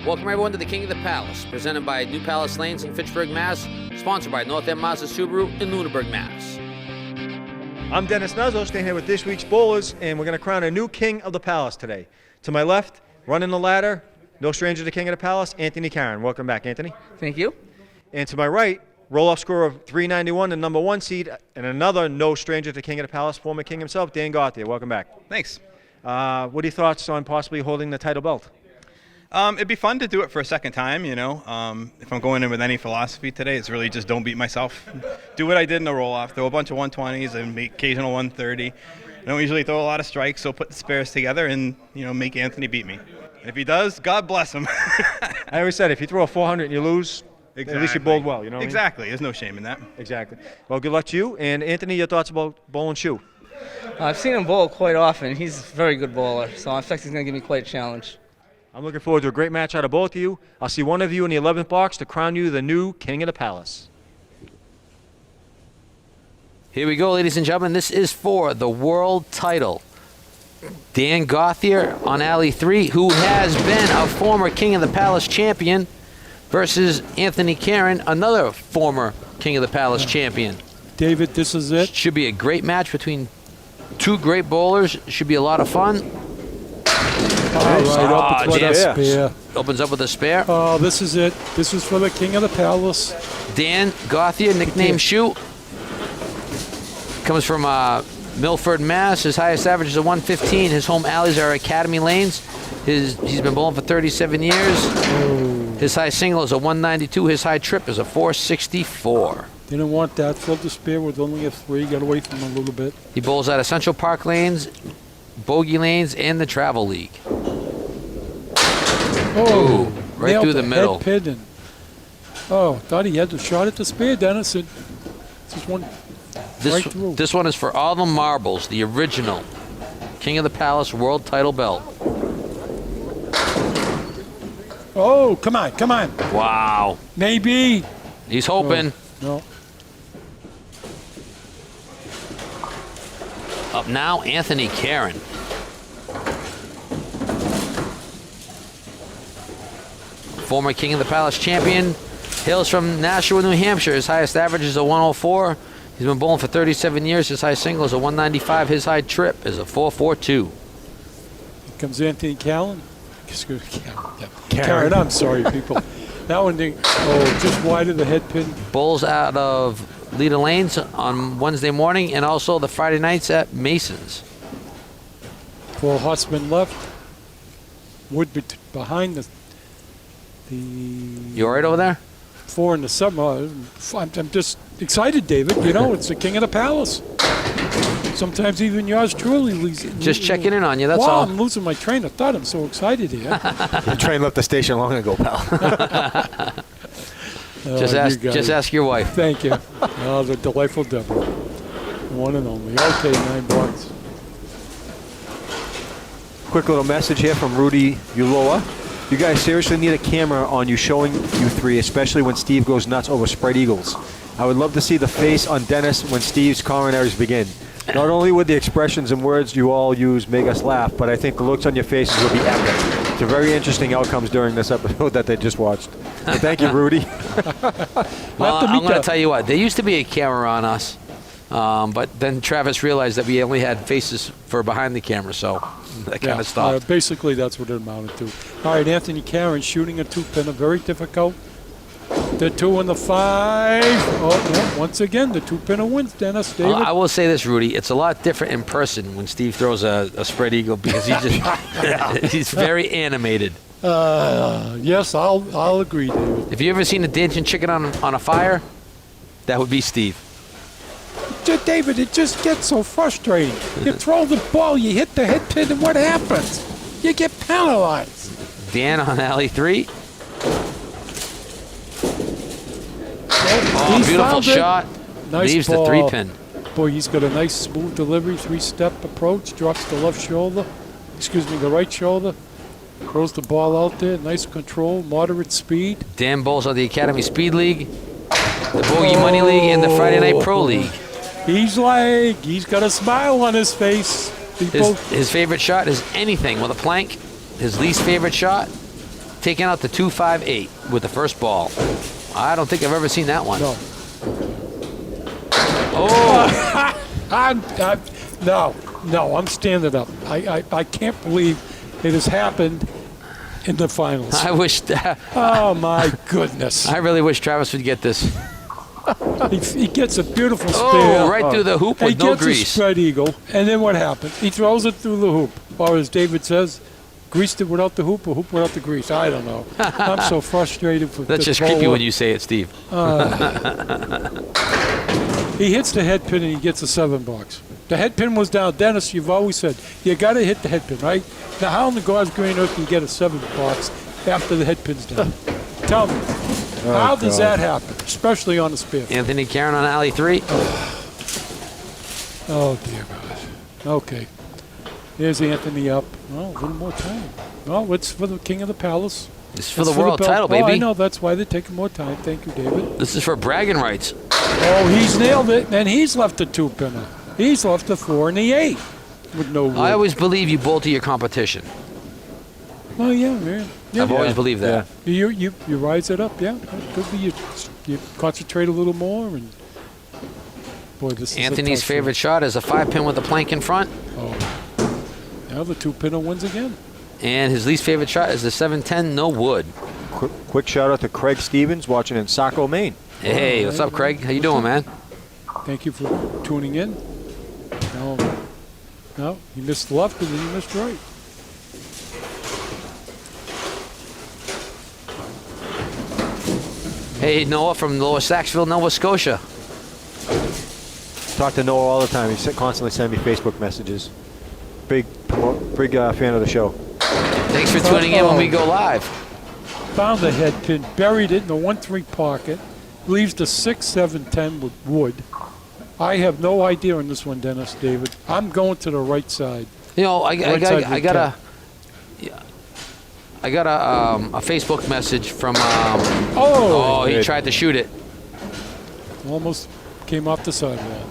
Welcome everyone to the King of the Palace, presented by New Palace Lanes in Fitchburg, Mass., sponsored by North End Mazda Subaru in Lunenburg, Mass. I'm Dennis Nuzzo, staying here with this week's bowlers, and we're going to crown a new King of the Palace today. To my left, running the ladder, no stranger to King of the Palace, Anthony Karen. Welcome back, Anthony. Thank you. And to my right, roll-off score of 391, the number 1 seed, and another no stranger to King of the Palace, former King himself, Dan Gauthier. Welcome back. Thanks. What are your thoughts on possibly holding the title belt? It'd be fun to do it for a second time, you know. If I'm going in with any philosophy today, it's really just don't beat myself. Do what I did in the roll-off. Throw a bunch of 120s and make occasional 130. I don't usually throw a lot of strikes, so put the spares together and, you know, make Anthony beat me. And if he does, God bless him. I always said if you throw a 400 and you lose, exactly. At least you bowled well, you know what Exactly. I mean? There's no shame in that. Exactly. Well, good luck to you. And Anthony, your thoughts about bowl and shoe? I've seen him bowl quite often. He's a very good bowler, so I expect he's going to give me quite a challenge. I'm looking forward to a great match out of both of you. I'll see one of you in the 11th box to crown you the new King of the Palace. Here we go, ladies and gentlemen. This is for the world title. Dan Gauthier on alley 3, who has been a former King of the Palace champion, versus Anthony Karen, another former King of the Palace champion. David, this is it. Should be a great match between two great bowlers. Should be a lot of fun. Opens with a spare. Opens up with a spare. Oh, this is it. This is for the King of the Palace. Dan Gauthier, nickname Shoe, comes from Milford, Mass. His highest average is a 115. His home alleys are Academy Lanes. He's been bowling for 37 years. His high single is a 192. His high trip is a 464. Didn't want that. Filled the spare with only a 3. Got away from him a little bit. He bowls out of Central Park Lanes, Bogey Lanes, and the Travel League. Oh, right through the middle. Head pin. Oh, thought he had the shot at the spare, Dennis. And just one right through. This one is for all the marbles, the original King of the Palace world title belt. Oh, come on, come on. Wow. Maybe. He's hoping. No. Up now, Anthony Karen. Former King of the Palace champion, hails from Nashua, New Hampshire. His highest average is a 104. He's been bowling for 37 years. His high single is a 195. His high trip is a 442. Here comes Anthony Karen. Karen, I'm sorry, people. That one didn't. Oh, just wide of the head pin. Bowls out of Leda Lanes on Wednesday morning and also the Friday nights at Mason's. 4 horsemen left. Wood behind the. You all right over there? 4 in the summer. I'm just excited, David. You know, it's the King of the Palace. Sometimes even yours truly. Just checking in on you, that's wow, all. I'm losing my train of thought. I'm so excited here. The train left the station long ago, pal. Just ask your wife. Thank you. Oh, the delightful Deborah. One and only. Okay, 9 bucks. Quick little message here from Rudy Uloa. You guys seriously need a camera on you showing you 3, especially when Steve goes nuts over spread eagles. I would love to see the face on Dennis when Steve's commentaries begin. Not only would the expressions and words you all use make us laugh, but I think the looks on your faces will be epic. It's a very interesting outcomes during this episode that they just watched. So thank you, Rudy. Well, I'm going to tell you what. There used to be a camera on us, but then Travis realized that we only had faces for behind the camera, so that kind of stopped. Basically, that's what it amounted to. All right, Anthony Karen shooting a 2-pinner, very difficult. The 2 and the 5. Oh, yeah, once again, the 2-pinner wins, Dennis. David? I will say this, Rudy. It's a lot different in person when Steve throws a spread eagle because he's very animated. Yes, I'll agree, David. If you ever seen a dancing chicken on a fire, that would be Steve. David, it just gets so frustrating. You throw the ball, you hit the head pin, and what happens? You get penalized. Dan on alley 3. Oh, He beautiful found it. shot. Nice Leaves ball. the 3-pin. Boy, he's got a nice smooth delivery, 3-step approach, drops the left shoulder, the right shoulder, throws the ball out there, nice control, moderate speed. Dan Bowles of the Academy Speed League, the Bogey Money League, and the Friday Night Pro League. He's got a smile on his face. His favorite shot is anything with a plank. His least favorite shot, taking out the 258 with the first ball. I don't think I've ever seen that one. No. Oh! I'm standing up. I can't believe it has happened in the finals. I wish. Oh, my goodness. I really wish Travis would get this. He gets a beautiful spin. Oh, right through the hoop with he no gets grease. a spread eagle, and then what happens? He throws it through the hoop. Or as David says, greased it without the hoop or hoop without the grease. I don't know. I'm so frustrated. That's just creepy when you say it, Steve. He hits the head pin and he gets a 7-box. The head pin was down. Dennis, you've always said, you got to hit the head pin, right? Now, how in the God's green earth can you get a 7-box after the head pin's down? Tell me. How does that happen, especially on a spin? Anthony Karen on alley 3. Oh, dear God. Okay. Here's Anthony up. Oh, a little more time. Oh, it's for the King of the Palace. It's for the world title, baby. baby. I know. That's why they're taking more time. Thank you, David. This is for bragging rights. Oh, he's nailed it, and he's left a 2-pinner. He's left a 4 and the 8 with no wood. I always believe you bowl to your competition. Oh, yeah, man. Yeah. I've always believed that. You rise it up, yeah. Could be you concentrate a little more, and boy, this is Anthony's a tough favorite shot is a 5-pin with a plank in front. Oh, now the 2-pinner wins again. And his least favorite shot is the 7-10, no wood. Quick shout out to Craig Stevens watching in Saco, Maine. Hey, what's up, Craig? How you doing, man? Thank you for tuning in. No, you missed left and then you missed right. Hey, Noah from Lower Saxville, Nova Scotia. Talk to Noah all the time. He constantly sends me Facebook messages. Big fan of the show. Thanks for tuning in when we go live. Found the head pin, buried it in the 1-3 pocket, leaves the 6-7-10 with wood. I have no idea on this one, Dennis, David. I'm going to the right side. You know, I got a Facebook message from. He tried to shoot it. Almost came off the sidewall.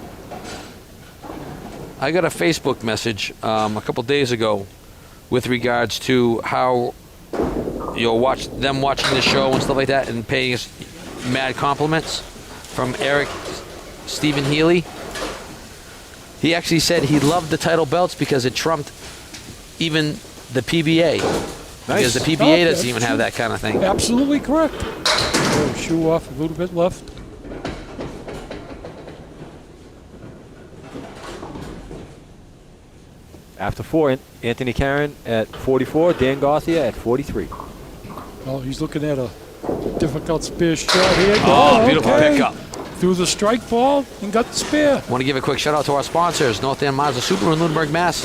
I got a Facebook message a couple days ago with regards to how watching the show and stuff like that, and paying us mad compliments from Eric Stephen Healy. He actually said he loved the title belts because it trumped even the PBA. Nice. Because the PBA doesn't even have that kind of thing. Absolutely correct. Oh, shoe off a little bit left. After 4, Anthony Karen at 44, Dan Garcia at 43. Oh, he's looking at a difficult spear shot here. Oh, beautiful pickup. Threw the strike ball and got the spear. Want to give a quick shout out to our sponsors, North End Mazda Super in Lunenburg, Mass.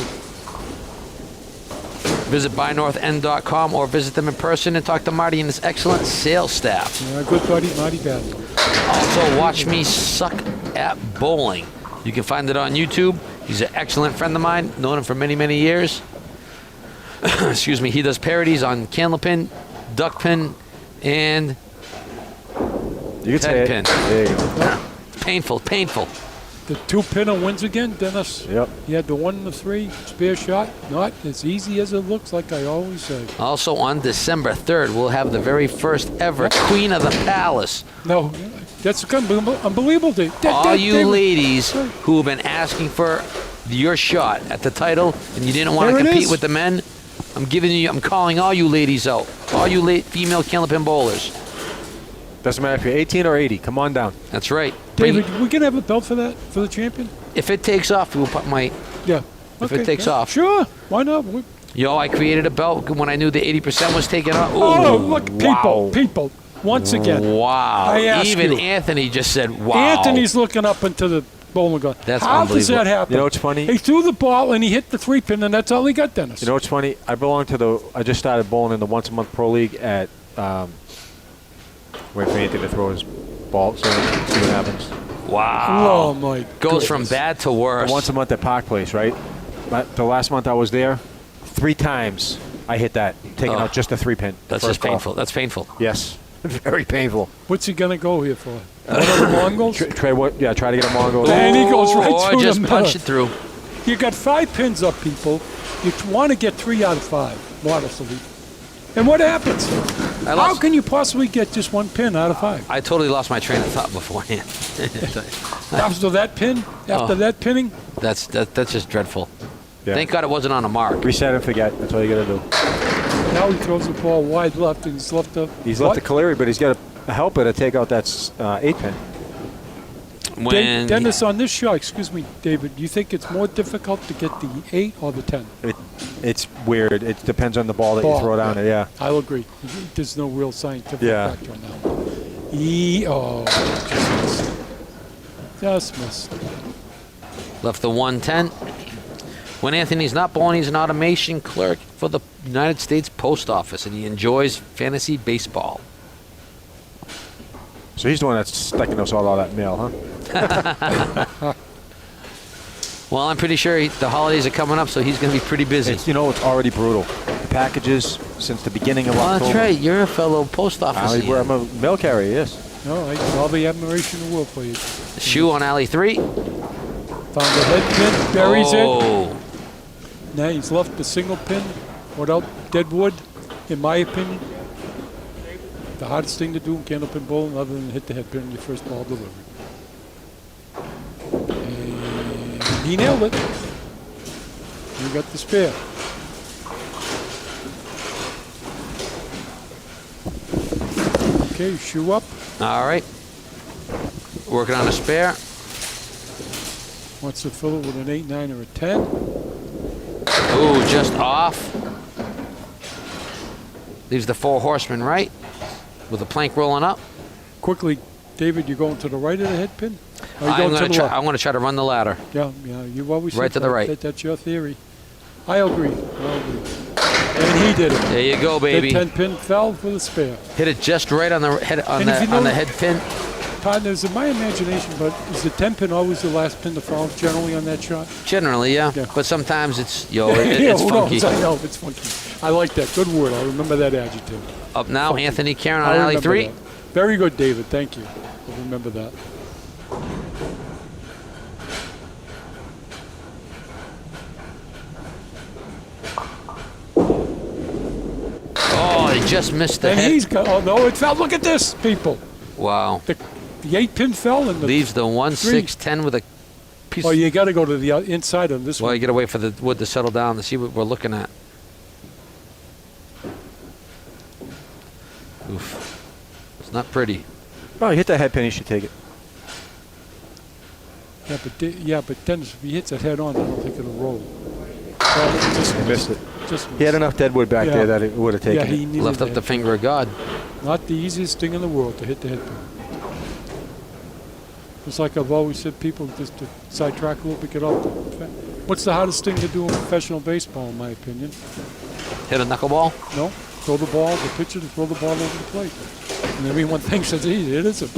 Visit buynorthend.com or visit them in person and talk to Marty and his excellent sales staff. Yeah, good buddy, Marty Bad. Also, watch me suck at bowling. You can find it on YouTube. He's an excellent friend of mine, known him for many, many years. Excuse me. He does parodies on Candlepin, Duckpin, and Head pin. There you go. Painful. The 2-pinner wins again, Dennis. Yep. He had the 1 and the 3 spear shot. Not as easy as it looks, like I always say. Also on December 3rd, we'll have the very first ever Queen of the Palace. No, that's unbelievable. All you ladies who have been asking for your shot at the title and you didn't want to compete with the men, I'm calling all you ladies out. All you female Candlepin bowlers. Doesn't matter if you're 18 or 80. Come on down. That's right. David, we can have a belt for that, for the champion? If it takes off, we'll put my... Yeah. If it takes off. Sure. Why not? I created a belt when I knew the 80% was taken off. Ooh, oh, look, wow. people. Once again. Wow. Even you. Anthony just said, wow. Anthony's looking up into the bowling gun. That's How unbelievable. does that happen? You know what's funny? He threw the ball and he hit the 3-pin, and that's all he got, Dennis. You know what's funny? I just started bowling in the once-a-month pro league at... wait for Anthony to throw his ball, so see what happens. Wow. Oh my! Goes from goodness. bad to worse. Once a month at Park Place, right? The last month I was there, 3 times I hit that, taking out just a 3-pin. That's First just painful. ball. That's painful. Yes, very painful. What's he gonna go here for? One of the Mongols? Try to get a Mongo. And he goes right or through just the punch it middle. through. You got 5 pins up, people. You want to get 3 out of 5, modestly. And what happens? How lost- can you possibly get just 1 pin out of 5? I totally lost my train of thought beforehand. After that pin, after that pinning, That's just dreadful. Yeah. Thank God it wasn't on a mark. Reset and forget. That's all you got to do. now he throws the ball wide left, and he's left the. He's left the Caleri, but he's got a helper to take out that 8-pin. When Dennis, on this shot, excuse me, David, do you think it's more difficult to get the 8 or the 10? It's weird. It depends on the ball that you throw down it. Yeah. I'll agree. There's no real scientific Yeah. factor on that one. Just missed. left the 110. When Anthony's not bowling, he's an automation clerk for the United States Post Office, and he enjoys fantasy baseball. So he's the one that's sticking us all that mail, huh? Well, I'm pretty sure the holidays are coming up, so he's going to be pretty busy. It's already brutal. The packages since the beginning of Oh, October. that's right. You're a fellow post office. I'm a mail carrier, yes. No, I have all the admiration in the world for you. Shoe on alley 3. Found the head pin, buries it. Oh, Now he's left the single pin without dead wood, in my opinion. The hardest thing to do in Candlepin bowling, other than hit the head pin in your first ball delivery. And he nailed it. You got the spare. Okay, shoe up. all right. Working on a spare. Wants to fill it with an 8, 9, or a 10. Ooh, just off. Leaves the 4 horsemen right with the plank rolling up. Quickly, David, you going to the right of the head pin? Or you I'm going to going the to left? try. I want to try to run the ladder. Yeah, you've always Right said to the that. right. That's your theory. I agree. And he did it. There you go, baby. The 10 pin fell for the spare. Hit it just right on the head on And if you the know- head pin. Partners, in my imagination, but is the 10 pin always the last pin to fall generally on that shot? Generally, yeah. Yeah. But sometimes it's Yeah, it's who funky. knows? I know, it's funky. I like that. Good word. I'll remember that adjective. Up now, Anthony Karen on I'll alley remember 3. that. Very good, David. Thank you. I'll remember that. Oh, he just missed the And head. he's got, oh no, it fell. Look at this, people. Wow. The 8 pin fell and the. Leaves the 1, 6, 10 with a piece. Oh, you got to go to the inside on this Well, one. you got to wait for the wood to settle down to see what we're looking at. Oof. It's not pretty. Oh, you hit that head pin, you should take it. Yeah, but Dennis, if he hits it head on, I don't think it'll roll. Well, just He missed it. Just He had enough deadwood back Yeah. there that it would have Yeah, taken he it. needed Left up that. the finger of God. Not the easiest thing in the world to hit the head pin. It's like I've always said, people just to sidetrack a little bit, get off. What's the hardest thing to do in professional baseball, in my opinion? Hit a knuckleball. No, throw the ball, the pitcher to throw the ball over the plate. And everyone thinks it's easy. It isn't.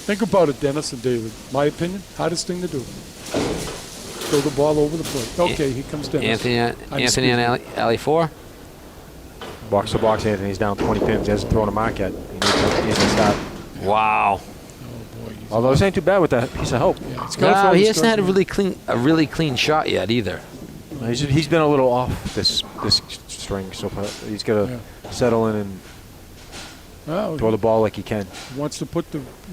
Think about it, Dennis and David. My opinion, hardest thing to do. Throw the ball over the plate. Okay, here comes Dennis. Anthony on alley 4. Box to box, Anthony's down 20 pins. He hasn't thrown a mark yet. He needs to start. Wow. Oh boy. Although this ain't too bad with that piece of help. Yeah, it's gotta No, throw he the hasn't had strike. a really clean shot yet either. He's been a little off this string, so he's got to Yeah. settle in and Well, throw the ball like he can. he wants to put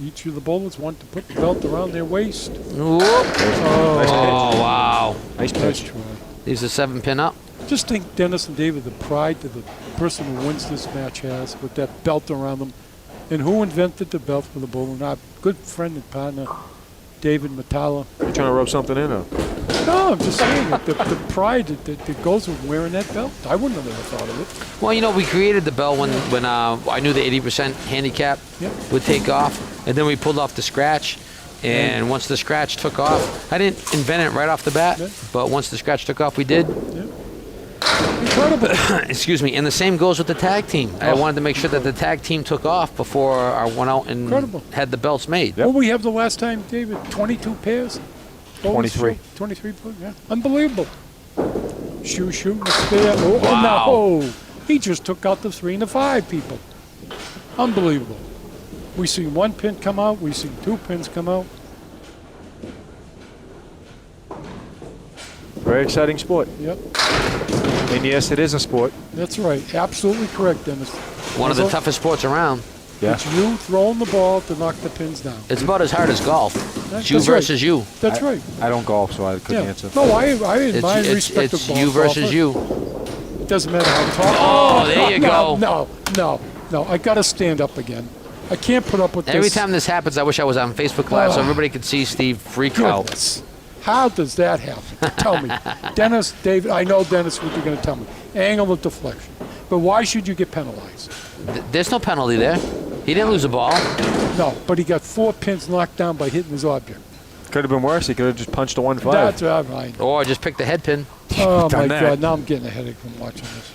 each of the bowlers want to put the belt around their waist. Whoop. Nice Oh, wow. pitch. Nice Nice pitch. try. Leaves the 7 pin up. Just think, Dennis and David, the pride that the person who wins this match has with that belt around them. And who invented the belt for the bowler? Our good friend and partner, David Matala. You trying to rub something in? Or? No, I'm just saying that the pride that goes with wearing that belt. I wouldn't have ever thought of it. Well, we created the bell when I knew the 80% handicap Yep. would take off, and then we pulled off the scratch. And once the scratch took off, I didn't invent it right off the bat, Yeah. but once the scratch took off, we did. I told incredible. Excuse me. And the same goes with the tag team. I Oh. wanted to make sure that the tag team took off before I went out and Incredible. had the belts made. Yep. What we have the last time, David? 22 pairs? What was 23. it? 23 pairs, yeah. Unbelievable. Shoot, let's there. Oh, Wow. oh, no. He just took out the 3 and the 5 people. Unbelievable. We seen 1 pin come out. We seen 2 pins come out. Very exciting sport. Yep, And yes, it is a sport. that's right. Absolutely correct, Dennis. One of the It's toughest sports around. Yeah. It's you throwing the ball to knock the pins down. It's about as hard as golf. It's you That's right. versus you. That's I- right. I don't golf, so I couldn't Yeah. answer. No, I admire and respect It's the you golfer. versus you. It doesn't matter how tall. Oh, there you go. No. I got to stand up again. I can't put up with Every this. time this happens, I wish I was on Facebook Live so Oh. everybody could see Steve freak out. Goodness. How does that happen? Tell me. Dennis, David, I know, Dennis, what you're going to tell me. Angle of deflection. But why should you get penalized? There's no penalty there. He didn't lose a ball. No, but he got 4 pins knocked down by hitting his object. Could have been worse. He could have just punched a 1-5. That's right. Or just pick the head pin. Oh, Done my that. God. Now I'm getting a headache from watching this.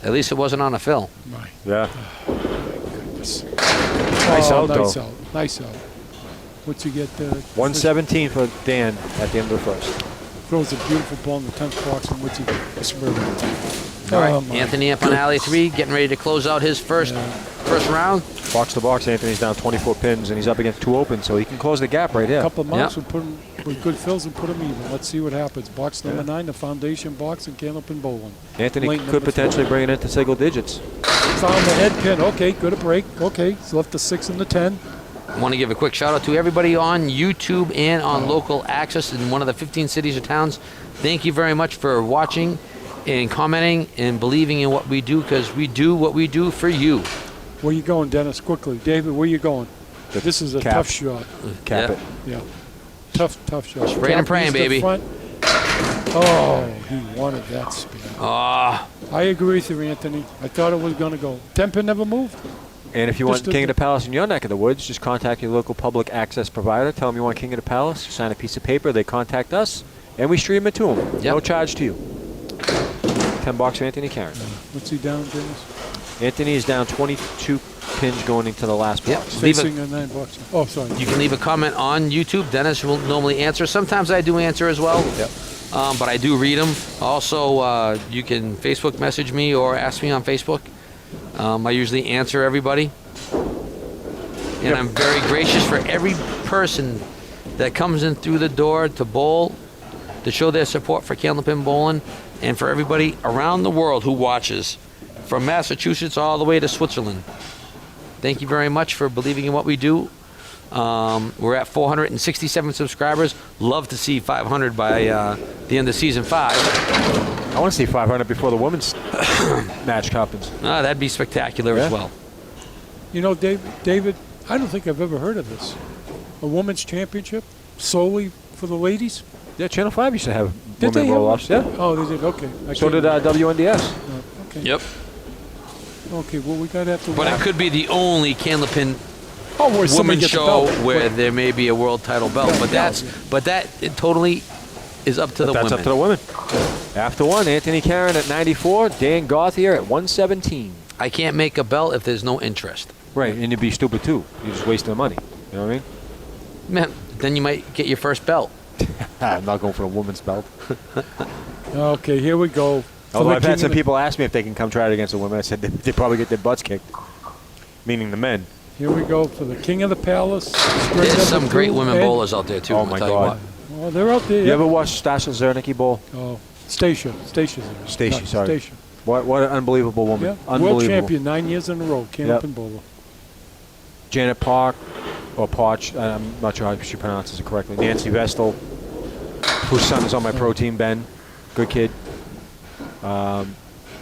At least it wasn't on a film. Right. Yeah. Goodness. Nice Oh, out, nice though. out. Nice out. What's he get? 117 for Dan at the end of the first. Throws a beautiful ball in the 10th box, and what's he get? A spur. All right, Oh, my Anthony up on alley 3, getting ready to close out his first round. Box to box, Anthony's down 24 pins, and he's up against 2 open, so he can close the gap right A here. couple of months Yep. would put him with good fills and put him even. Let's see what happens. Box number 9, the foundation box, and Candlepin bowling. Anthony Lane could number potentially bring it into single digits. Found the head pin. Okay, good a break. Okay, so left the 6 and the 10. I want to give a quick shout out to everybody on YouTube and on local access in one of the 15 cities or towns. Thank you very much for watching and commenting and believing in what we do, because we do what we do for you. Where you going, Dennis? Quickly. David, where you going? This is a cap. tough shot. Cap Yeah. it. Yeah. Tough shot. Praying and Cap praying, east to baby. front. Oh, he wanted that spin. Ah, I agree with you, Anthony. I thought it was going to go. 10 pin never moved. And if you want Just King of the Palace in your neck of the woods, just contact your local public access provider. Tell them you want King of the Palace. Sign a piece of paper. They contact us, and we stream it to them. Yep. No charge to you. 10 bucks for Anthony Karen. What's he down, Dennis? Anthony is down 22 pins going into the last Yep. box. Leave a- Facing a 9 bucks. Oh, sorry. you can leave a comment on YouTube. Dennis will normally answer. Sometimes I do answer as well. Yep. But I do read them. Also, you can Facebook message me or ask me on Facebook. I usually answer everybody. And Yep. I'm very gracious for every person that comes in through the door to bowl, to show their support for Candlepin Bowling, and for everybody around the world who watches, from Massachusetts all the way to Switzerland. Thank you very much for believing in what we do. We're at 467 subscribers. Love to see 500 by the end of season 5. I want to see 500 before the women's match happens. That'd be spectacular Yeah. as well. You know, David, I don't think I've ever heard of this. A women's championship solely for the ladies? Yeah, Channel 5 used to have Did they women have roll-offs. one? Yeah. Oh, they did. Okay. So did WNDS. Okay. Yep. Okay. Well, we got to have to. But it could be the only Candlepin where somebody women's gets a show belt. where there may be a world title belt. Yeah, But that it totally is up to the That's women. up to the women. After 1, Anthony Karen at 94, Dan Gauthier at 117. I can't make a belt if there's no interest. Right, and you'd be stupid too. You're just wasting the money. You know what I mean? Man, then you might get your first belt. I'm not going for a woman's belt. Okay, here we go. For Although the I've had king some of the- people ask me if they can come try it against the women. I said they'd probably get their butts kicked, meaning the men. Here we go for the king of the palace. string There's number some great 2, women and- bowlers out there too. Oh I'm my gonna tell God. you Oh, they're out there. You yeah. ever watch Stasha Zernicki bowl? Oh, Stacia. Stacia's there. Stacia, No, sorry. Stacia. What an unbelievable woman. Yeah. Unbelievable. World champion 9 years in a row. Candlepin bowler. Janet Park, or Parch, I'm not sure how she pronounces it correctly. Nancy Vestal, whose son is on my pro team, Ben. Good kid.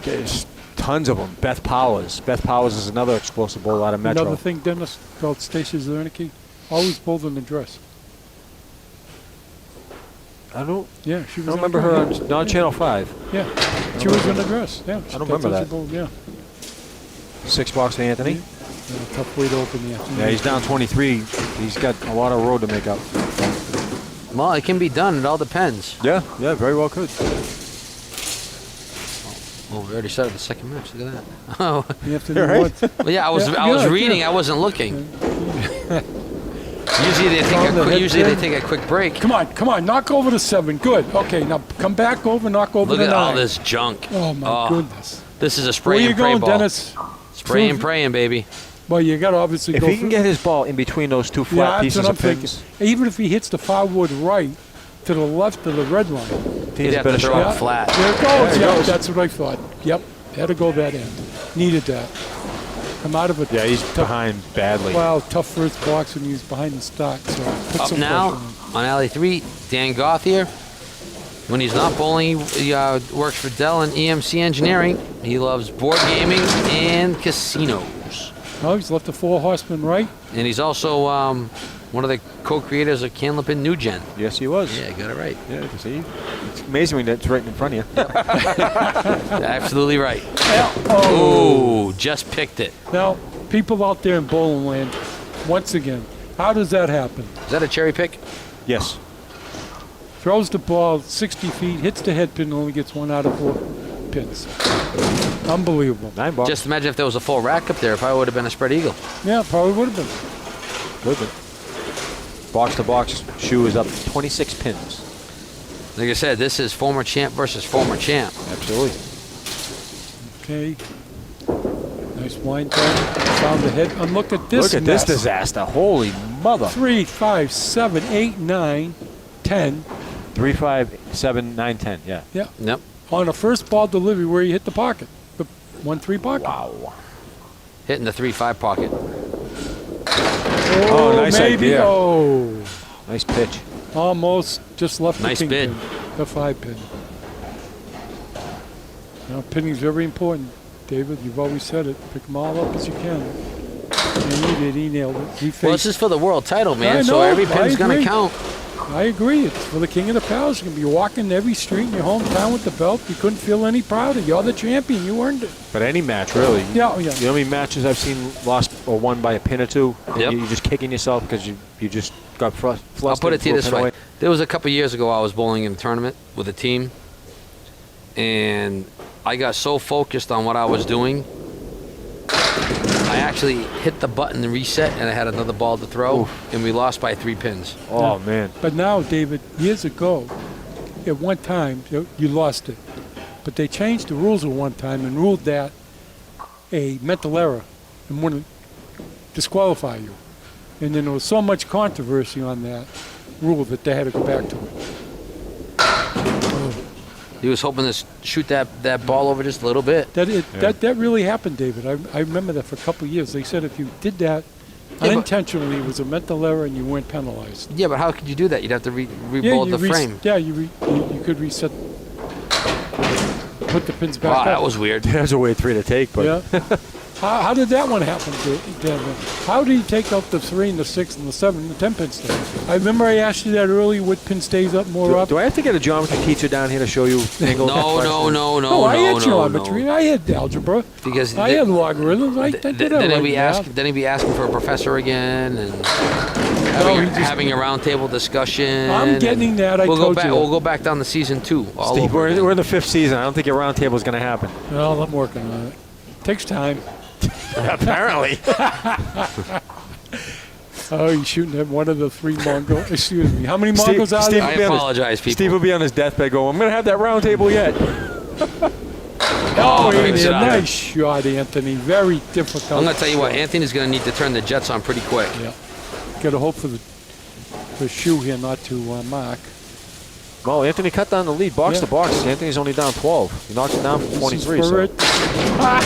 There's tons of them. Beth Powers. Beth Powers is another explosive bowler out of Metro. Another thing, Dennis, about Stacia Zernicki, always bowled in the dress. I don't Yeah, she was. remember in the her dress. on, not on Channel 5. Yeah, she was in the dress. Yeah, I don't remember that's how that. she bowled, yeah. 6 box to Anthony. Yeah, tough way to open the afternoon. Yeah, he's down 23. He's got a lot of road to make up. what. Well, it can be done. It all depends. Yeah, very well could. Oh, we already started the second match. Look at that. Oh, You have to All do right. what? well, yeah. I was Yeah, I was good, reading. good. I wasn't looking. Usually they take On the head usually they pin. take a quick break. Come on, knock over the 7. Good. Okay, now come back over, knock over Look the at 9. all this junk. Oh my goodness. This is a Where spray you and pray going, ball. Dennis? Spray and praying, baby. Well, you got to obviously If go. he can get his ball in between those two yeah, flat that's pieces what I'm of pins, thinking. Even if he hits the firewood right to the left of the red line. he He'd has a have better to throw shot. it flat. There it goes. There it Yeah, goes. that's what I thought. Yep, had to go that end. Needed that. Come out of it. Yeah, he's tough, behind badly. Well, tough first box when he's behind the stock. So put Up some now pressure on alley 3, Dan Gauthier. When he's not bowling, he works for Dell and EMC Engineering. He loves board gaming and casinos. on. Oh, he's left the 4 horsemen right. And he's also one of the co-creators of Candlepin New Gen. Yes, he was. Yeah, got it right. Yeah, see? It's amazing when it's right in front of you. Absolutely right. Oh. Ooh, just picked it. Now, people out there in bowling land, once again, how does that happen? Is that a cherry pick? Yes. Throws the ball 60 feet, hits the head pin, only gets 1 out of 4 pins. Unbelievable. 9 balls. Just imagine if there was a full rack up there. It probably would have been a spread eagle. Yeah, probably would have been. Good. Box to box, shoe is up 26 pins. Like I said, this is former champ versus former champ. Absolutely. Okay. Nice blind tag. Found the head. And look at this Look at this mess. disaster. Holy mother. 3, 5, 7, 8, 9, 10. 3, 5, 7, 9, 10. Yeah. Yeah. Yep. On a first ball delivery where you hit the pocket. The 1-3 pocket. Wow. Hitting the 3-5 pocket. Oh, nice maybe. idea. Oh. Nice pitch. Almost just left Nice the king bid. pin. The 5 pin. Now, pinning is very important, David. You've always said it. Pick them all up as you can. And he did. He nailed it. He Well, this faced. is for the world title, man. I So know, every I pin's going to agree. count. I agree. It's for the king of the palace. You can be walking every street in your hometown with the belt. You couldn't feel any prouder. You're the champion. You earned it. But any match, really. Yeah, yeah. You know how many matches I've seen lost or won by a pin or two? Yep. You're just kicking yourself because you just got flustered. I'll put it to you threw a this pin way. away. There was a couple years ago I was bowling in a tournament with a team, and I got so focused on what I was doing, I actually hit the button and reset, and I had another ball to throw, and we lost by 3 pins. Oh, man. But now, David, years ago, at one time, you lost it. But they changed the rules at one time and ruled that a mental error and wouldn't disqualify you. And then there was so much controversy on that rule that they had to go back to it. He was hoping to shoot that ball over just a little bit. That really happened, David. I remember that for a couple of years. They said if you did that but- unintentionally, it was a mental error and you weren't penalized. Yeah, but how could you do that? You'd have to rebuild the frame. You could reset, put the pins back Wow, up. that was weird. There's a weird 3 to take, but Yeah. How did that one happen, Dan? How did he take out the 3 and the 6 and the 7 and the 10 pin stay? I remember I asked you that earlier. What pin stays up more do up? I have to get a geometry teacher down here to show you angle? No, I had no, geometry. no. I had algebra. Because I had logarithms. I did then that he'd right be now. asking for a professor again, and having a roundtable discussion. I'm getting that. I we'll told go back. you. We'll go back down to season 2. All Steve, over again. we're in the 5th season. I don't think your round table is going to happen. Well, I'm working on it. Takes time. Apparently. Oh, you're shooting at one of the 3 Mongols. Excuse me. How many Mongols are Steve- there? I Be honest. apologize, people. Steve will be on his deathbed going, I'm going to have that round table yet. Oh, great shot. nice shot, Anthony. Very difficult. I'm going to tell you what, Anthony's going to need to turn the Jets on pretty quick. Yeah. Got to hope for the shoe here not to mark. Well, Anthony cut down the lead, box Yeah. to box. Anthony's only down 12. He knocks it down from 23. This is So. for it.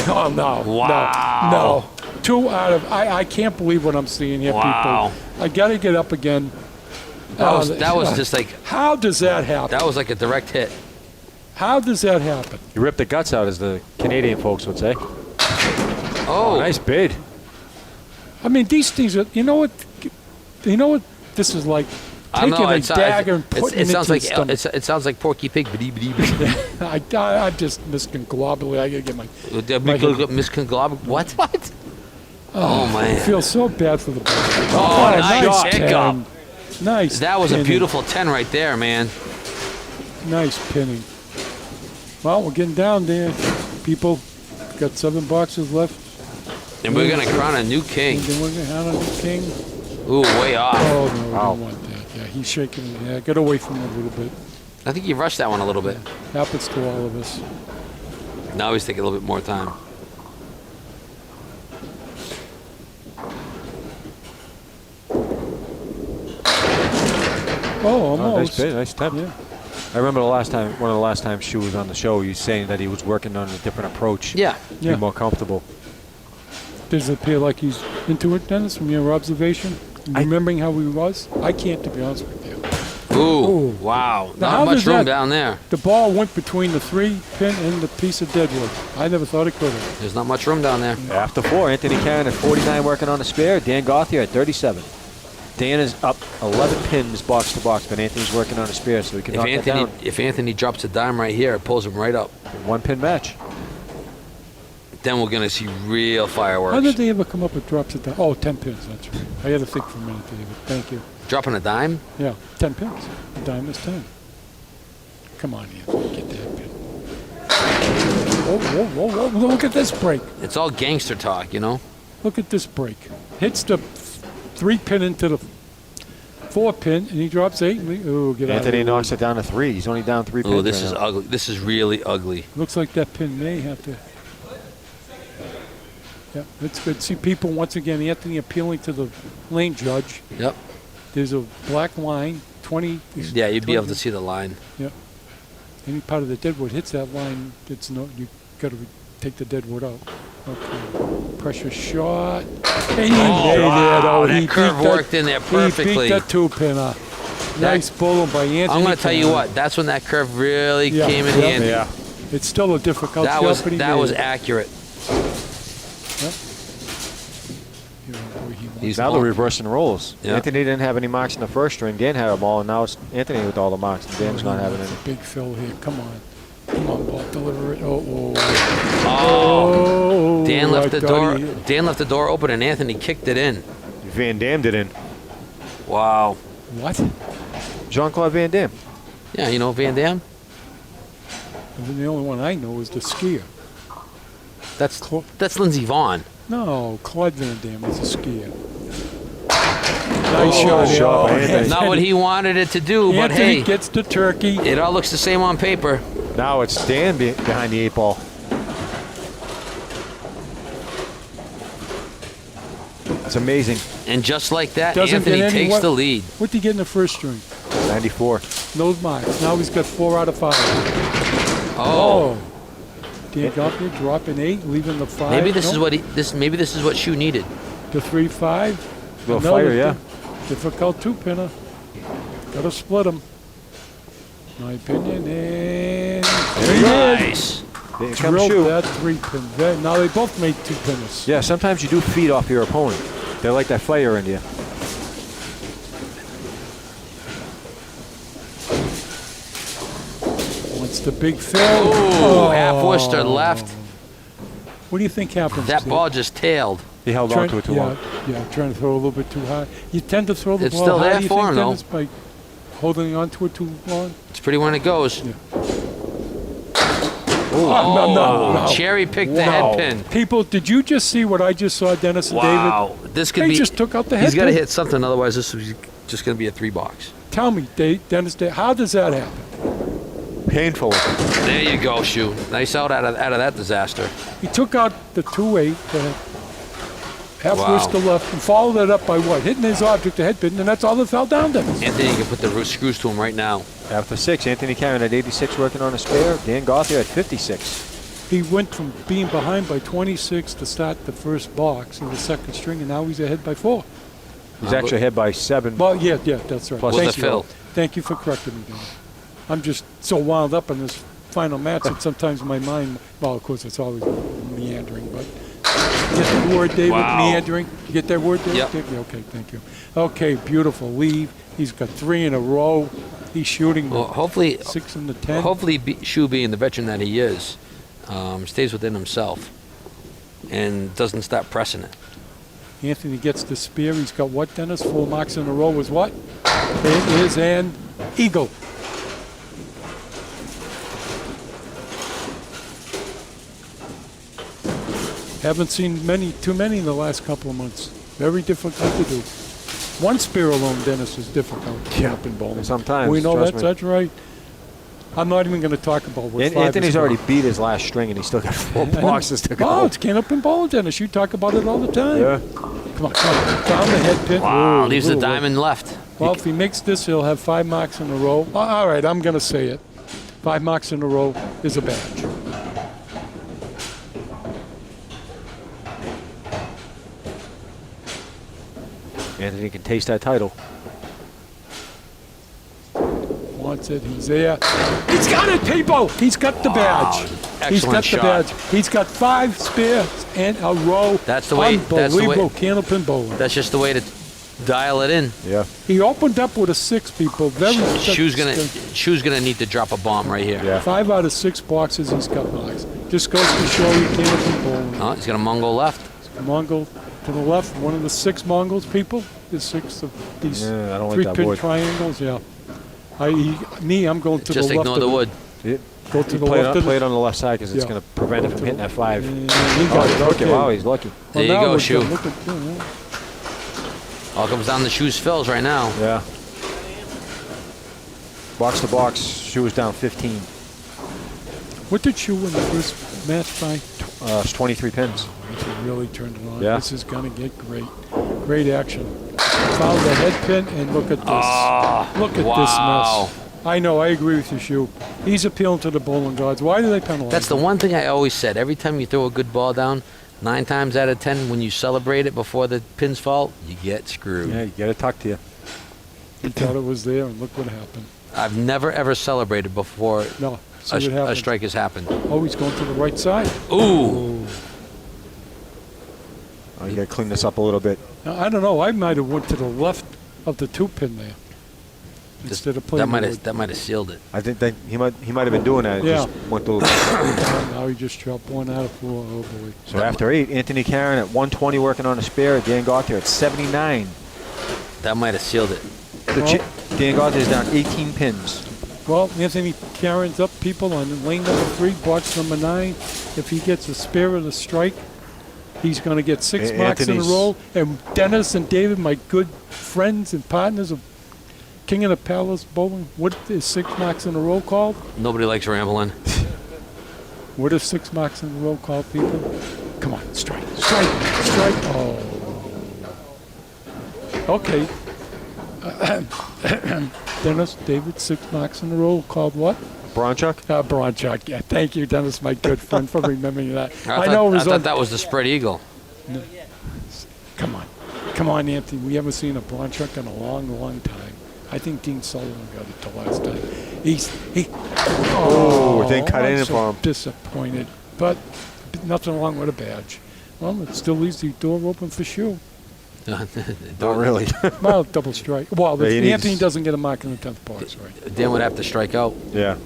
Oh, no. Wow. No. 2 out of... I can't believe what I'm seeing here, Wow. people. I got to get up again. That was just like, How does that happen? that was like a direct hit. How does that happen? You ripped the guts out, as the Canadian folks would say. Oh, Nice bid. I mean, these things are... You know what this is like? I don't Taking know. a dagger and putting it sounds into like the stomach. it sounds like Porky Pig. I'm just misconglobulated. I got to get my... Misconglob. What? What? Oh I man. feel so bad for the boy. Oh, nice pickup. 10. Nice. That was a pinning. beautiful 10 right there, man. Nice pinning. Well, we're getting down there. People got 7 boxes left. And we're going to crown a new king. And then we're going to have a new king. Ooh, way off. Oh, no, we don't want that. Yeah, he's shaking it. Yeah, get away from him a little bit. I think you rushed that one a little bit. Happens to all of us. Now he's taking a little bit more time. Oh, Oh, nice almost. bit, nice attempt. Yeah. I remember one of the last times Shu was on the show, he was saying that he was working on a different approach. Yeah. To Yeah. be more comfortable. Does it appear like he's into it, Dennis, from your observation? Remembering how he was? I can't, to be honest with you. Ooh, Ooh. wow. Now, Not how much does room that- down there. The ball went between the 3-pin and the piece of deadwood. I never thought it could have. There's not much room down there. After 4, Anthony Karen at 49 working on a spare. Dan Gauthier at 37. Dan is up 11 pins box to box, but Anthony's working on a spare, so he can knock that down. If Anthony drops a dime right here, it pulls him right up. 1-pin match. Then we're going to see real fireworks. How did they ever come up with drops at that? Oh, 10 pins, that's right. I had to think for a minute, David. Thank you. Dropping a dime? Yeah, 10 pins. A dime is 10. Come on, Anthony, get that pin. Whoa, whoa, whoa, whoa. Look at this break. It's all gangster talk, you know? Look at this break. Hits the 3-pin into the 4-pin, and he drops 8. Oh, get out of Anthony here. knocks it down to 3. He's only down 3 pins. Oh, this right is now. ugly. This is really ugly. Looks like that pin may have to. Yeah, that's good. See, people, once again, Anthony appealing to the lane judge. Yep. There's a black line, 20. Yeah, you'd be able to 20. see the line. Yep. Any part of the deadwood hits that line, it's no. You got to take the deadwood out. Okay. Pressure shot. And he made it. wow, Oh, that he curve beat that- worked in there perfectly. He beat that 2-pinner. Nice bowling by Anthony. I'm going to tell you Karen. what. That's when that curve really Yeah, came in yeah. handy. Yeah. It's still a difficult That shot, was but he that made was it. accurate. Yeah, boy, he won. He's Now they're on. reversing roles. Yeah. Anthony didn't have any marks in the first string. Dan had them all, and now it's Anthony with all the marks, and Dan's not having any. Big Phil here. Come on. Come on, ball. Deliver it. Oh. Oh, Dan left I the thought door. he- Dan left the door open, and Anthony kicked it in. Van Dammed it in. Wow. What? Jean-Claude Van Damme. Yeah, you know Van Dam. The only one I know is the skier. That's Lindsey Vaughn. No, Claude Van Damme is a skier. Nice shot. shot by Oh, Anthony. Not what he wanted it to do, but Anthony hey, gets the turkey. it all looks the same on paper. Now it's Dan behind the 8 ball. That's amazing. And just like that, Doesn't Anthony get any takes what- the lead. What did he get in the first string? 94. No marks. Now he's got 4 out of 5. Oh, Dan Gauthier dropping 8, leaving the 5. maybe this is Nope. what maybe this is what Shu needed. The 3-5. Little Another fire, yeah. Difficult 2-pinner. Got to split him. My opinion. And Nice. Here comes drilled Shu. that 3-pin. Now they both made 2-pinners. Yeah, sometimes you do feed off your opponent. They like that fire in you. What's the big Phil? Oh, half Worcester left. What do you think happens? That Dave? ball just tailed. He held on to it too long. Yeah, trying to throw a little bit too high. You tend to throw the It's ball still high, there you for think, him, though. Dennis, by holding on to it too long? It's pretty when it goes. Yeah. Oh, no. cherry picked the Wow. head pin. People, did you just see what I just saw, Dennis and Wow, this could They be. just took out the He's head got to pin. hit something, otherwise this is just going to be a 3-box. David? Tell me, Dennis, how does that happen? Painful. There you go, Shu. Nice out of that disaster. He took out the 2-8, half Wow. Worcester left, and followed it up by what? Hitting his object, the head pin, and that's all that fell down, Dennis. Anthony can put the screws to him right now. After 6, Anthony Karen at 86 working on a spare. Dan Gauthier at 56. He went from being behind by 26 to start the first box in the second string, and now he's ahead by 4. He's actually ahead by 7. Well, yeah, that's right. Plus With Thank the you. fill. Thank you for correcting me, Dennis. I'm just so wound up in this final match that sometimes my mind, well, of course, it's always meandering, but get the word, David, Wow. meandering? You get that word, David? Yep. Yeah, okay, thank you. Okay, beautiful leave. He's got 3 in a row. He's shooting Well, hopefully, 6 in the 10. Shu, being the veteran that he is, stays within himself and doesn't stop pressing it. Anthony gets the spear. He's got what, Dennis? 4 marks in a row was what? It is an eagle. Haven't seen too many in the last couple of months. Very difficult to do. One spear alone, Dennis, is difficult. Yeah. Up in bowling. Sometimes, We know trust that's me. that's right. I'm not even going to talk about what five Anthony's is already about. beat his last string, and he's still got 4 boxes to go. Oh, it's Candlepin bowling, Dennis. You talk about it all the time. Yeah. Come on. Found the head pin. Wow, Ooh, leaves the ooh, diamond left. Well, if he makes this, he'll have 5 marks in a row. All right, I'm going to say it. 5 marks in a row is a badge. Anthony can taste that title. Wants it. He's there. He's got it, people. He's got the badge. He's Excellent got shot. the badge. He's got 5 spears in a row. That's the way- that's the way- Unbelievable Candlepin bowling. That's just the way to dial it in. Yeah. He opened up with a 6, people. Very Shoe's gonna need to drop a bomb right here. Yeah. 5 out of 6 boxes he's got marks. Just goes to show you Candlepin bowling. Oh, he's got a Mongol left. Mongol to the left, one of the 6 Mongols, people. There's 6 of these Yeah, I don't like that 3-pin wood. triangles. Yeah. I'm going to Just the left ignore of the it. wood. Go to the Play left it, of play it. it on the left side because it's Yeah. going to prevent it from hitting that 5. He Oh, got he it. took Okay. it. Wow, he's lucky. There you now go, we're Shoe. good. Look at, yeah. All comes down to Shoe's fills right now. Yeah. Box to box, Shoe was down 15. What did Shoe win the first match by? It's 23 pins. He really turned it on. Yeah. This is going to get great. Great action. Found the head pin, and look at this. Look at wow. this mess. I know, I agree with you, Shoe. He's appealing to the bowling gods. Why do they penalize That's the him? one thing I always said. Every time you throw a good ball down, 9 times out of 10, when you celebrate it before the pins fall, you get screwed. Yeah, you got it tucked to you. He thought it was there, and look what happened. I've never ever celebrated before No, see a, what happened. a strike has happened. Oh, he's going to the right side. Ooh. Oh, you got to clean this up a little bit. Now, I don't know. I might have went to the left of the 2-pin there instead of playing That might have sealed it. I think that he might have been doing that. Yeah. Just went to, Now he just dropped 1 out of 4. Oh, boy. so after 8, Anthony Karen at 120 working on a spare. Dan Gauthier at 79. That might have sealed it. Dan Gauthier is down 18 pins. Well, Anthony Karen's up, people, on lane number 3, box number 9. If he gets a spare of the strike, he's going to get 6 marks in a Anthony's- row. And Dennis and David, my good friends and partners of King of the Palace Bowling, what is 6 marks in a row called? Nobody likes rambling. What is 6 marks in a row called, people? Come on, strike, strike, strike. Oh. Okay. Dennis, David, 6 marks in a row called what? Bronchuk? Bronchuk. Yeah, thank you, Dennis, my good friend, for remembering that. I know it was thought that was the spread eagle. Come on. Come on, Anthony. We haven't seen a Bronchuk in a long, long time. I think Dean Sullivan got it the last time. Oh, it didn't cut I'm in so for him. Disappointed. But nothing wrong with a badge. Well, it still leaves the door open for Shoe. Not really. Well, double strike. Well, Yeah, he Anthony needs- doesn't get a mark in the 10th box, right? Dan would have to strike out. Yeah.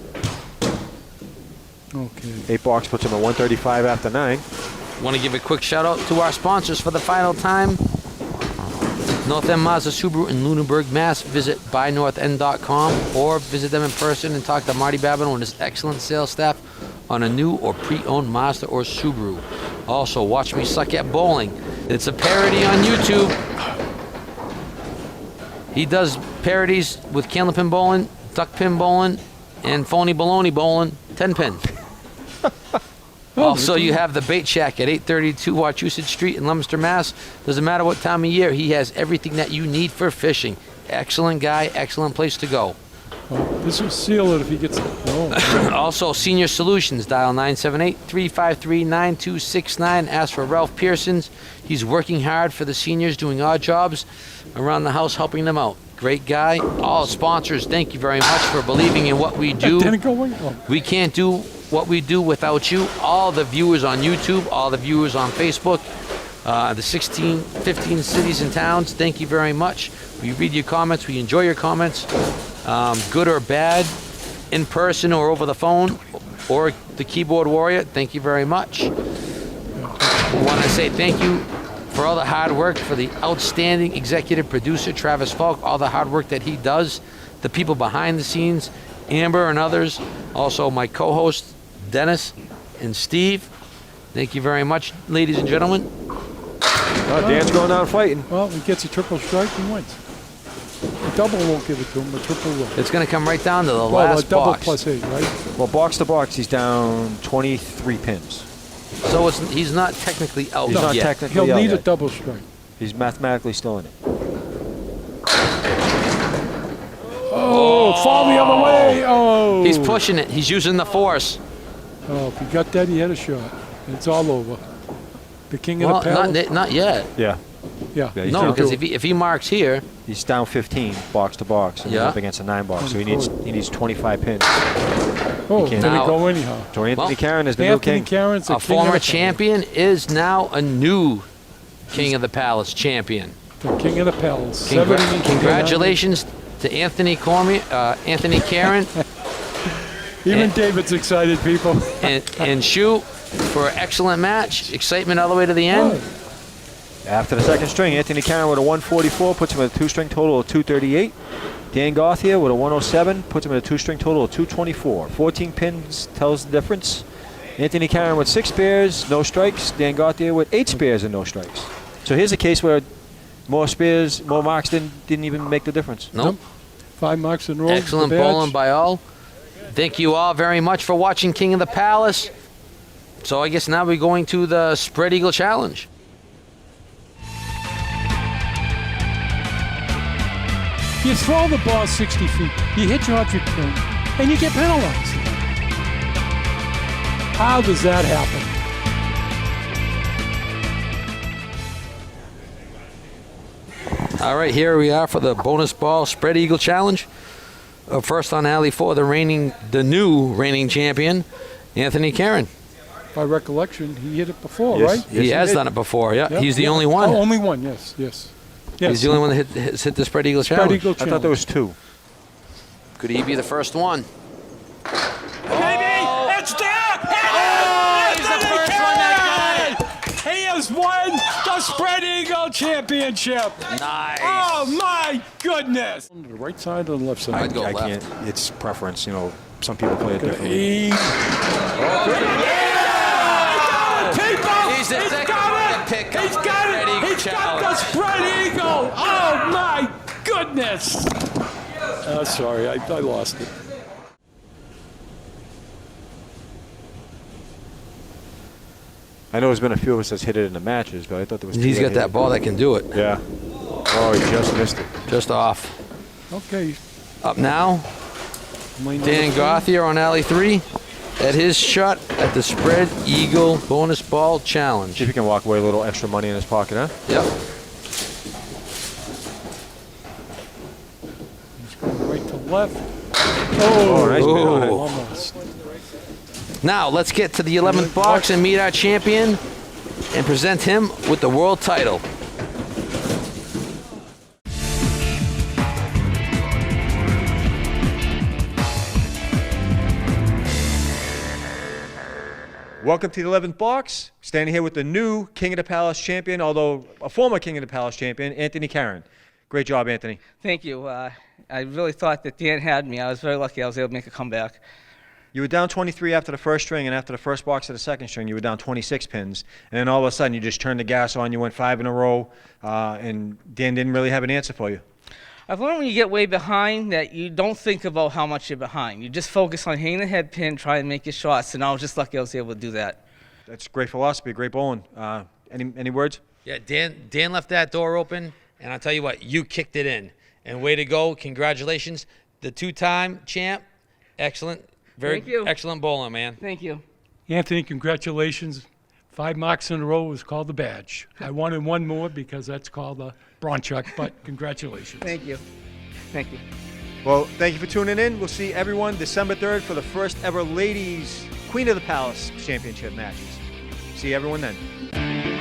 Okay. 8 box puts him at 135 after 9. Want to give a quick shout out to our sponsors for the final time. North End Mazda Subaru in Lunenburg, Mass. Visit buynorthend.com or visit them in person and talk to Marty Babin and his excellent sales staff on a new or pre-owned Mazda or Subaru. Also, watch me suck at bowling. It's a parody on YouTube. He does parodies with Candlepin bowling, duck pin bowling, and phony baloney bowling, 10 pin. Also, you have the Bait Shack at 832 Wachusett Street in Leominster, Mass. Doesn't matter what time of year, he has everything that you need for fishing. Excellent guy, excellent place to go. Well, this will seal it if he gets it. No. Also, Senior Solutions, dial 978-353-9269. Ask for Ralph Pearsons. He's working hard for the seniors, doing odd jobs around the house, helping them out. Great guy. All sponsors, thank you very much for believing in what we do. Didn't go away? Oh. We can't do what we do without you. All the viewers on YouTube, all the viewers on Facebook, the 15 cities and towns, thank you very much. We read your comments. We enjoy your comments, good or bad, in person or over the phone, or the keyboard warrior. Thank you very much. We want to say thank you for all the hard work for the outstanding executive producer, Travis Falk, all the hard work that he does, the people behind the scenes, Amber and others, also my co-hosts, Dennis and Steve. Thank you very much, ladies and gentlemen. Dan's going down fighting. Well, he gets a triple strike, he wins. A double won't give it to him, a triple will. It's going to come right down to the Well, last a double box. plus 8, right? Well, box to box, he's down 23 pins. So he's not technically out He's not yet. technically He'll out need a yet. double strike. He's mathematically still in it. Oh, fall the other way. Oh. He's pushing it. He's using the force. Oh, if he got that, he had a shot. It's all over. The king Well, of the palace. not yet. Yeah. Yeah. Yeah, he's No, down because two. if he marks here, He's down 15 box to box, and he's Yeah. up against a 9 box, so he needs 25 pins. Oh, can't- did Now- it go anyhow? So Anthony Well, Karen is the Anthony new king. Karen's the a king of former the palace. champion is now a new King of the Palace champion. The king of the palace. 70 Congratulations to Anthony Karen Even David's excited, people. and Shu for an excellent match. Excitement all the way to the end. After the second string, Anthony Karen with a 144 puts him at a 2-string total of 238. Dan Gauthier with a 107 puts him at a 2-string total of 224. 14 pins tells the difference. Anthony Karen with 6 spares, no strikes. Dan Gauthier with 8 spares and no strikes. So here's a case where more spares, more marks didn't even make the difference. Nope. 5 marks in a row. Excellent the badge. bowling by all. Thank you all very much for watching King of the Palace. So I guess now we're going to the Spread Eagle Challenge. You throw the ball 60 feet, you hit your object point, and you get penalized. How does that happen? All right, here we are for the bonus ball Spread Eagle Challenge. First on alley 4, the new reigning champion, Anthony Karen. By recollection, he hit it before, Yes. right? Yes, He he has did. done it before, yeah. Yep. He's the Yeah. only one. Oh, only one, yes, yes. He's the only one that has hit the Spread Eagle Spread Challenge. Eagle I thought challenge. there was 2. Could he be the first one? It's there! he's the first one that He has won the Spread Eagle Championship. Nice. Oh my goodness! On the right side or the left side? I'd go I left. can't. It's preference. You know, some people play it differently. He... People! He's the He's second got one it! to pick up He's the got Spread it! Eagle He's got the Challenge. Spread Eagle! Oh my goodness! Sorry, I lost it. I know there's been a few of us that's hit it in the matches, but I thought there was 2 He's got hit that it. ball that can do it. Yeah. Oh, he just missed it. Just off. Okay. Up now, my number Dan 3. Gauthier on alley 3 at his shot at the Spread Eagle bonus ball See challenge. if he can walk away a little extra money in his pocket, huh? Yep. Right to left. Oh, nice bit on it. Ooh. Almost. Now let's get to the 11th box and meet our champion and present him with the world title. Welcome to the 11th box. Standing here with the new King of the Palace champion, although a former King of the Palace champion, Anthony Karen. Great job, Anthony. Thank you. I really thought that Dan had me. I was very lucky I was able to make a comeback. You were down 23 after the first string, and after the first box of the second string, you were down 26 pins. And then all of a sudden, you just turned the gas on. You went 5 in a row, and Dan didn't really have an answer for you. I've learned when you get way behind that you don't think about how much you're behind. You just focus on hitting the head pin, try and make your shots, and I was just lucky I was able to do that. That's great philosophy, great bowling. Any words? Yeah, Dan left that door open, and I'll tell you what, you kicked it in. And way to go, congratulations. The 2-time champ, excellent, Thank you. excellent bowling, man. Thank you. Anthony, congratulations. 5 marks in a row was called the badge. I wanted one more because that's called the Bronchuk, but congratulations. Thank you. Thank you. Well, thank you for tuning in. We'll see everyone December 3rd for the first ever Ladies Queen of the Palace Championship matches. See everyone then.